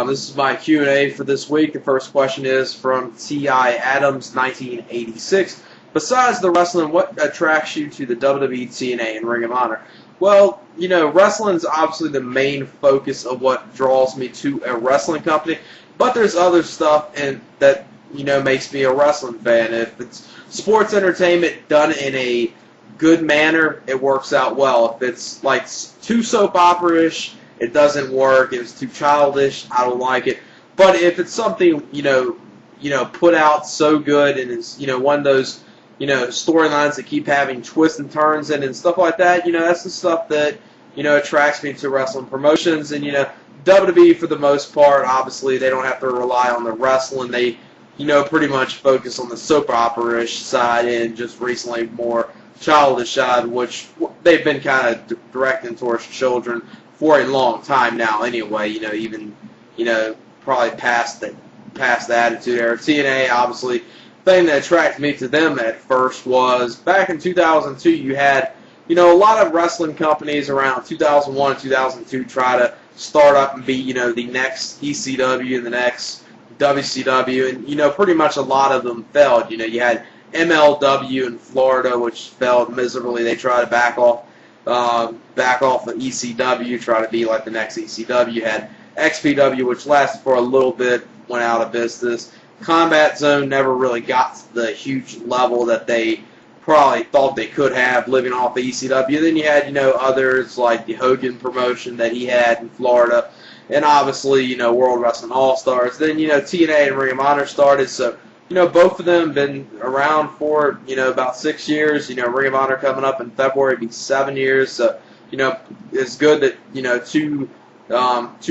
This is my Q&A for this week. The first question is from T.I. Adams, 1986. Besides the wrestling, what attracts you to the WWE, TNA, and Ring of Honor? Well, wrestling is obviously the main focus of what draws me to a wrestling company, but there's other stuff that makes me a wrestling fan. If it's sports entertainment done in a good manner, it works out well. If it's like too soap opera-ish, it doesn't work. If it's too childish, I don't like it. But if it's something put out so good, and it's one of those storylines that keep having twists and turns and stuff like that, that's the stuff that attracts me to wrestling promotions. And WWE, for the most part, obviously they don't have to rely on the wrestling. They pretty much focus on the soap opera-ish side, and just recently more childish side, which they've been kind of directing towards children for a long time now anyway, even probably past the Attitude Era. TNA, obviously, the thing that attracted me to them at first was back in 2002, you had a lot of wrestling companies around 2001, 2002 try to start up and be the next ECW and the next WCW, and pretty much a lot of them failed. You had MLW in Florida, which failed miserably. They tried to back off of ECW, try to be like the next ECW. You had XPW, which lasted for a little bit, went out of business. Combat Zone never really got to the huge level that they probably thought they could have living off of ECW. Then you had others like the Hogan promotion that he had in Florida, and obviously World Wrestling All Stars. Then TNA and Ring of Honor started, so both of them been around for, about 6 years. Ring of Honor coming up in February be 7 years. So, it's good that, two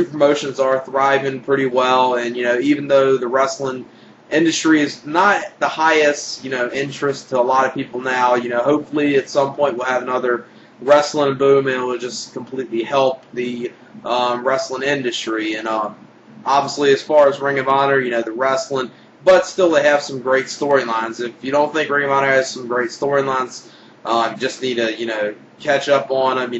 promotions are thriving pretty well. And, even though the wrestling industry is not the highest, interest to a lot of people now, hopefully at some point we'll have another wrestling boom, and it will just completely help the wrestling industry. And, obviously, as far as Ring of Honor, the wrestling, but still, they have some great storylines. If you don't think Ring of Honor has some great storylines, you just need to, catch up on them.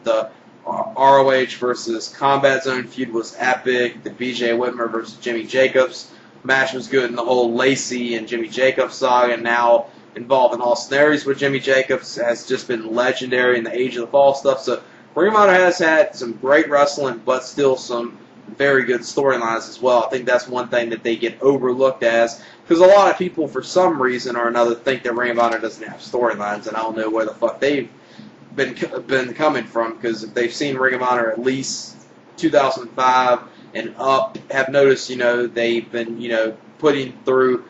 The ROH versus Combat Zone feud was epic. The BJ Whitmer versus Jimmy Jacobs match was good, and the whole Lacey and Jimmy Jacobs saga, and now involving Austin Aries with Jimmy Jacobs, has just been legendary in the Age of the Fall stuff. So Ring of Honor has had some great wrestling, but still some very good storylines as well. I think that's one thing that they get overlooked as, because a lot of people, for some reason or another, think that Ring of Honor doesn't have storylines, and I don't know where the fuck they've been coming from, because if they've seen Ring of Honor at least 2005 and up, have noticed, they've been, putting through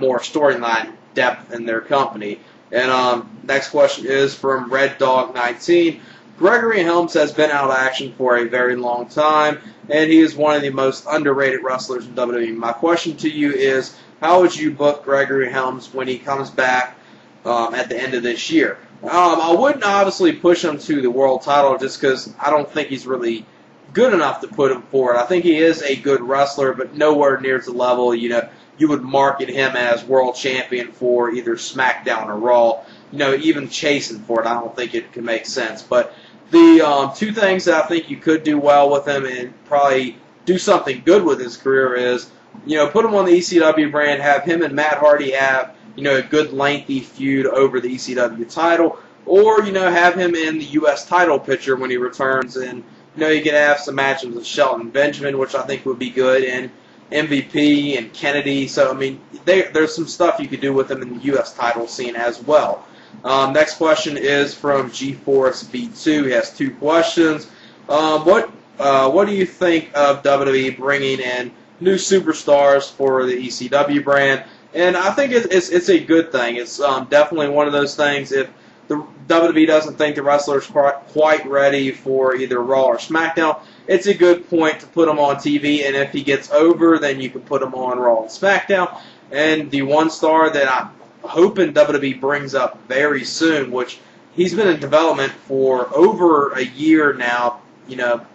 more storyline depth in their company. And next question is from Red Dog 19. Gregory Helms has been out of action for a very long time, and he is one of the most underrated wrestlers in WWE. My question to you is, how would you book Gregory Helms when he comes back at the end of this year? I wouldn't obviously push him to the world title just because I don't think he's really good enough to put him forward. I think he is a good wrestler, but nowhere near the level, you would market him as world champion for either SmackDown or Raw. Even chasing for it, I don't think it can make sense. But the two things that I think you could do well with him and probably do something good with his career is, put him on the ECW brand, have him and Matt Hardy have, a good lengthy feud over the ECW title, or, have him in the U.S. title picture when he returns, and, you could have some matches with Shelton Benjamin, which I think would be good, and MVP and Kennedy. So, I mean, there's some stuff you could do with him in the U.S. title scene as well. Next question is from GeForce V2. He has two questions. What do you think of WWE bringing in new superstars for the ECW brand? And I think it's a good thing. It's definitely one of those things. If the WWE doesn't think the wrestler's quite ready for either Raw or SmackDown, it's a good point to put him on TV. And if he gets over, then you can put him on Raw and SmackDown. And the one star that I'm hoping WWE brings up very soon, which he's been in development for over a year now,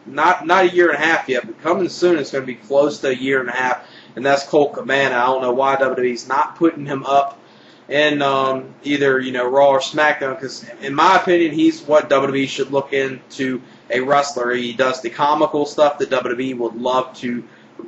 not a year and a half yet, but coming soon it's going to be close to a year and a half, and that's Colt Cabana. I don't know why WWE's not putting him up in either Raw or SmackDown, because in my opinion he's what WWE should look into a wrestler. He does the comical stuff that WWE would love to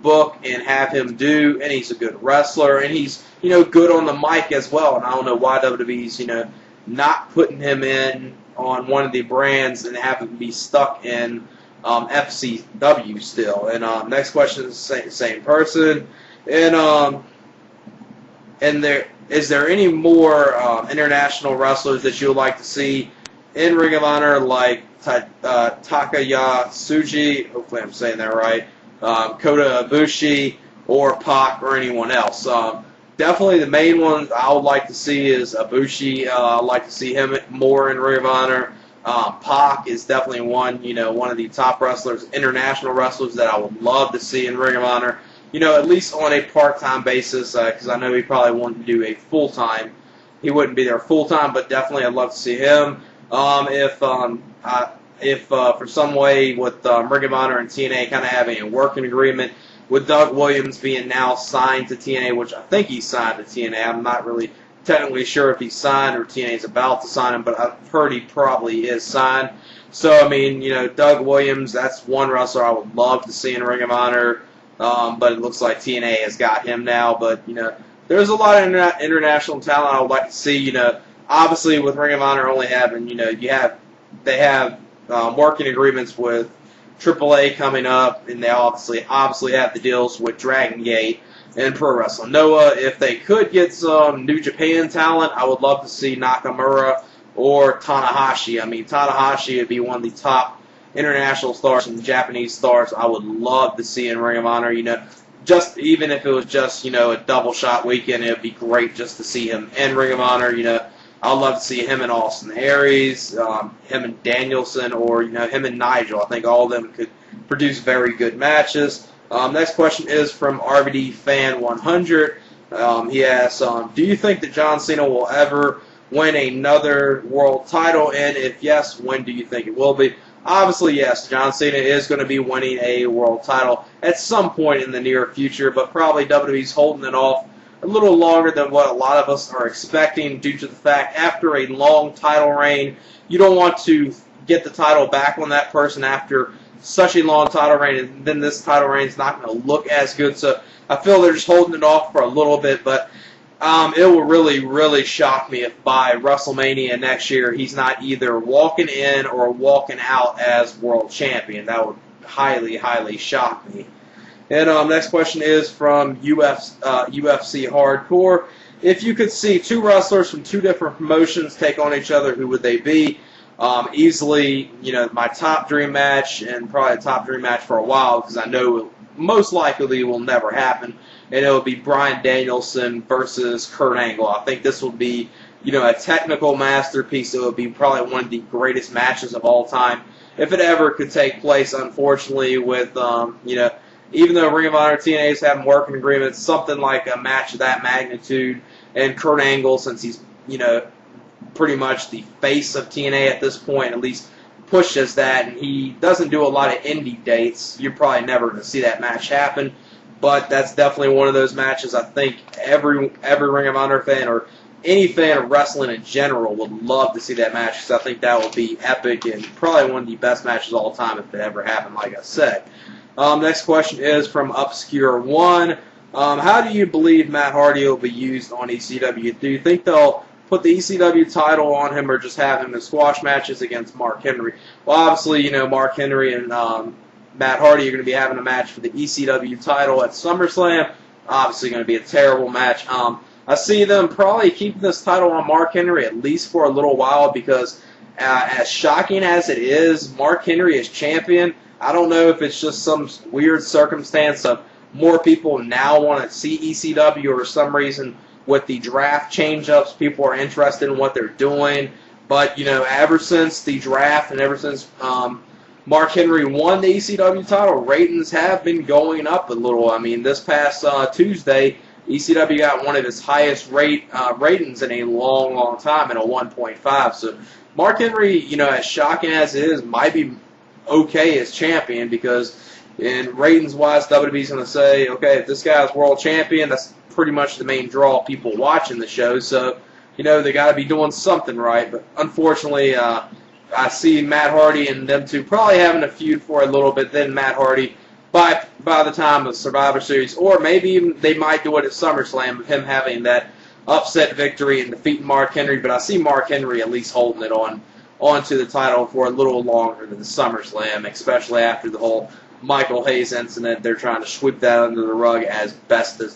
book and have him do, and he's a good wrestler, and he's, you know, good on the mic as well. And I don't know why WWE's, you know, not putting him in on one of the brands and having him be stuck in FCW still. And next question is the same person. And is there any more international wrestlers that you would like to see in Ring of Honor, like Takuya Sugi, hopefully I'm saying that right, Kota Ibushi, or Pac, or anyone else? Definitely the main one I would like to see is Ibushi. I'd like to see him more in Ring of Honor. Pac is definitely one, you know, one of the top wrestlers, international wrestlers that I would love to see in Ring of Honor. You know, at least on a part-time basis, because I know he probably wouldn't do a full-time. He wouldn't be there full-time, but definitely I'd love to see him. If for some way with Ring of Honor and TNA kind of having a working agreement, with Doug Williams being now signed to TNA, which I think he's signed to TNA. I'm not really technically sure if he's signed or TNA's about to sign him, but I've heard he probably is signed. So, I mean, you know, Doug Williams, that's one wrestler I would love to see in Ring of Honor, but it looks like TNA has got him now. But, you know, there's a lot of international talent I would like to see. You know, obviously with Ring of Honor only having, you know, they have working agreements with AAA coming up, and they obviously have the deals with Dragon Gate and Pro Wrestling Noah. If they could get some New Japan talent, I would love to see Nakamura or Tanahashi. I mean, Tanahashi would be one of the top international stars and Japanese stars I would love to see in Ring of Honor. You know, just even if it was just, you know, a double shot weekend, it would be great just to see him in Ring of Honor. You know, I'd love to see him and Austin Aries, him and Danielson, or, you know, him and Nigel. I think all of them could produce very good matches. Next question is from RVD Fan 100. He asks, do you think that John Cena will ever win another world title? And if yes, when do you think it will be? Obviously, yes, John Cena is going to be winning a world title at some point in the near future, but probably WWE's holding it off a little longer than what a lot of us are expecting, due to the fact after a long title reign, you don't want to get the title back on that person after such a long title reign, and then this title reign is not going to look as good. So I feel they're just holding it off for a little bit, but it will really, really shock me if by WrestleMania next year he's not either walking in or walking out as world champion. That would highly, highly shock me. And next question is from UFC Hardcore. If you could see two wrestlers from two different promotions take on each other, who would they be? Easily, you know, my top dream match, and probably a top dream match for a while, because I know it most likely will never happen, and it would be Bryan Danielson versus Kurt Angle. I think this would be, you know, a technical masterpiece. It would be probably one of the greatest matches of all time, if it ever could take place. Unfortunately, with, you know, even though Ring of Honor TNA is having working agreements, something like a match of that magnitude, and Kurt Angle, since he's, you know, pretty much the face of TNA at this point, at least pushes that, and he doesn't do a lot of indie dates, you're probably never going to see that match happen. But that's definitely one of those matches I think every Ring of Honor fan, or any fan of wrestling in general, would love to see that match, because I think that would be epic and probably one of the best matches of all time if it ever happened, like I said. Next question is from Obscure One. How do you believe Matt Hardy will be used on ECW? Do you think they'll put the ECW title on him, or just have him in squash matches against Mark Henry? Well, obviously, you know, Mark Henry and Matt Hardy are going to be having a match for the ECW title at SummerSlam. Obviously going to be a terrible match. I see them probably keeping this title on Mark Henry at least for a little while, because as shocking as it is, Mark Henry is champion. I don't know if it's just some weird circumstance of more people now want to see ECW, or for some reason with the draft change-ups, people are interested in what they're doing. But, you know, ever since the draft and ever since Mark Henry won the ECW title, ratings have been going up a little. I mean, this past Tuesday, ECW got one of its highest ratings in a long, long time, at a 1.5. So Mark Henry, you know, as shocking as it is, might be okay as champion, because in ratings-wise, WWE's going to say, okay, if this guy's world champion, that's pretty much the main draw of people watching the show. So, you know, they got to be doing something right. But unfortunately, I see Matt Hardy and them two probably having a feud for a little bit, then Matt Hardy by the time of Survivor Series, or maybe even they might do it at SummerSlam of him having that upset victory and defeating Mark Henry. But I see Mark Henry at least holding it onto the title for a little longer than the SummerSlam, especially after the whole Michael Hayes incident. They're trying to sweep that under the rug as best as